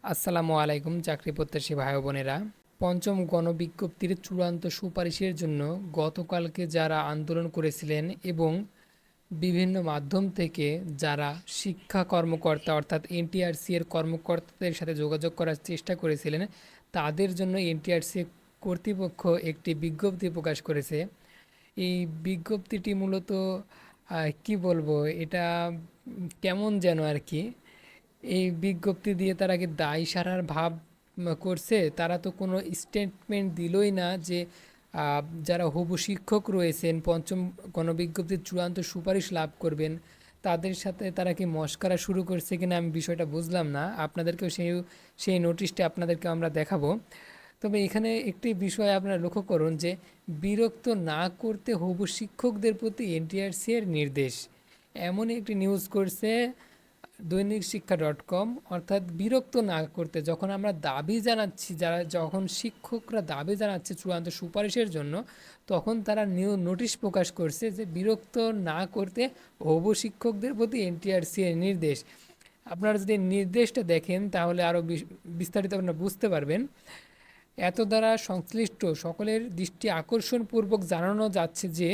আসসালামু আলাইকুম চাকরি প্রত্যাশী ভাই বোনেরা। পঞ্চম গণবিজ্ঞপ্তির চূড়ান্ত সুপারিশের জন্য গতকালকে যারা আন্দোলন করেছিলেন এবং বিভিন্ন মাধ্যম থেকে যারা শিক্ষা কর্মকর্তা অর্থাৎ এনটিআরসি এর কর্মকর্তাদের সাথে যোগাযোগ করার চেষ্টা করেছিলেন, তাদের জন্য এনটিআরসি কর্তৃপক্ষ একটি বিজ্ঞপ্তি প্রকাশ করেছে। এই বিজ্ঞপ্তিটি মূলত কি বলবো, এটা কেমন যেন আর কি। এই বিজ্ঞপ্তি দিয়ে তারা কি দায় সারার ভাব করছে? তারা তো কোনো স্টেটমেন্ট দিলই না যে যারা হবু শিক্ষক রয়েছেন পঞ্চম গণবিজ্ঞপ্তির চূড়ান্ত সুপারিশ লাভ করবেন, তাদের সাথে তারা কি মশকরা শুরু করছে কিনা আমি বিষয়টা বুঝলাম না। আপনাদেরকেও সেই নোটিশটা আপনাদেরকে আমরা দেখাবো। তবে এখানে একটি বিষয় আপনারা লক্ষ্য করুন যে বিরক্ত না করতে হবু শিক্ষকদের প্রতি এনটিআরসি এর নির্দেশ, এমন একটি নিউজ করছে দৈনিক শিক্ষা ডট কম। অর্থাৎ বিরক্ত না করতে, যখন আমরা দাবি জানাচ্ছি, যখন শিক্ষকরা দাবি জানাচ্ছে চূড়ান্ত সুপারিশের জন্য, তখন তারা নোটিশ প্রকাশ করছে যে বিরক্ত না করতে হবু শিক্ষকদের প্রতি এনটিআরসি এর নির্দেশ। আপনারা যদি নির্দেশটা দেখেন তাহলে আরও বিস্তারিত আপনারা বুঝতে পারবেন। এত দ্বারা সংশ্লিষ্ট সকলের দৃষ্টি আকর্ষণপূর্বক জানানো যাচ্ছে যে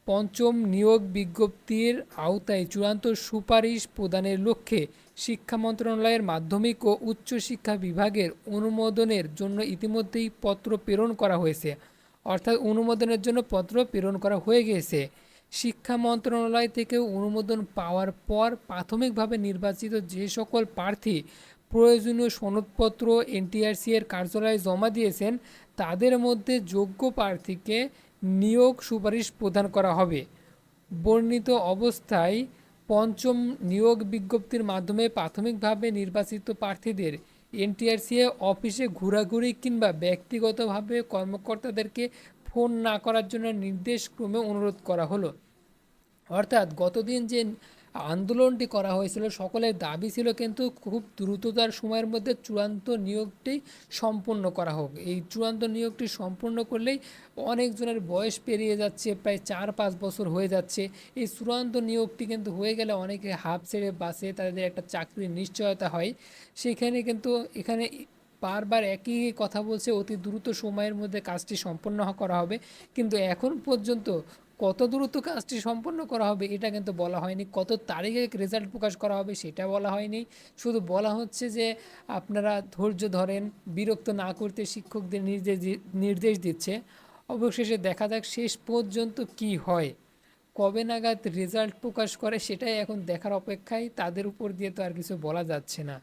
পঞ্চম নিয়োগ বিজ্ঞপ্তির আওতায় চূড়ান্ত সুপারিশ প্রদানের লক্ষ্যে শিক্ষা মন্ত্রণালয়ের মাধ্যমিক ও উচ্চশিক্ষা বিভাগের অনুমোদনের জন্য ইতিমধ্যেই পত্র প্রেরণ করা হয়েছে। অর্থাৎ অনুমোদনের জন্য পত্র প্রেরণ করা হয়ে গেছে। শিক্ষা মন্ত্রণালয় থেকে অনুমোদন পাওয়ার পর প্রাথমিকভাবে নির্বাচিত যে সকল প্রার্থী প্রয়োজনীয় সনদপত্র এনটিআরসি এর কার্যালয়ে জমা দিয়েছেন, তাদের মধ্যে যোগ্য প্রার্থীকে নিয়োগ সুপারিশ প্রদান করা হবে। বর্ণিত অবস্থায় পঞ্চম নিয়োগ বিজ্ঞপ্তির মাধ্যমে প্রাথমিকভাবে নির্বাচিত প্রার্থীদের এনটিআরসি অফিসে ঘোরাঘুরি কিংবা ব্যক্তিগতভাবে কর্মকর্তাদেরকে ফোন না করার জন্য নির্দেশক্রমে অনুরোধ করা হলো। অর্থাৎ গতদিন যে আন্দোলনটি করা হয়েছিল, সকলের দাবি ছিল কিন্তু খুব দ্রুততার সময়ের মধ্যে চূড়ান্ত নিয়োগটি সম্পন্ন করা হোক। এই চূড়ান্ত নিয়োগটি সম্পন্ন করলেই অনেকজনের বয়স পেরিয়ে যাচ্ছে, প্রায় 4-5 বছর হয়ে যাচ্ছে। এই চূড়ান্ত নিয়োগটি কিন্তু হয়ে গেলে অনেকে হাফ ছেড়ে বাসে, তাদের একটা চাকরির নিশ্চয়তা হয়। সেখানে কিন্তু এখানে বারবার একই কথা বলছে, অতি দ্রুত সময়ের মধ্যে কাজটি সম্পন্ন করা হবে, কিন্তু এখন পর্যন্ত কত দ্রুত কাজটি সম্পন্ন করা হবে এটা কিন্তু বলা হয়নি। কত তারিখে রেজাল্ট প্রকাশ করা হবে সেটা বলা হয়নি। শুধু বলা হচ্ছে যে আপনারা ধৈর্য ধরেন, বিরক্ত না করতে শিক্ষকদের নির্দেশ দিচ্ছে। অবশেষে দেখা যাক শেষ পর্যন্ত কি হয়, কবে নাগাদ রেজাল্ট প্রকাশ করে সেটাই এখন দেখার অপেক্ষায়। তাদের উপর দিয়ে তো আর কিছু বলা যাচ্ছে না।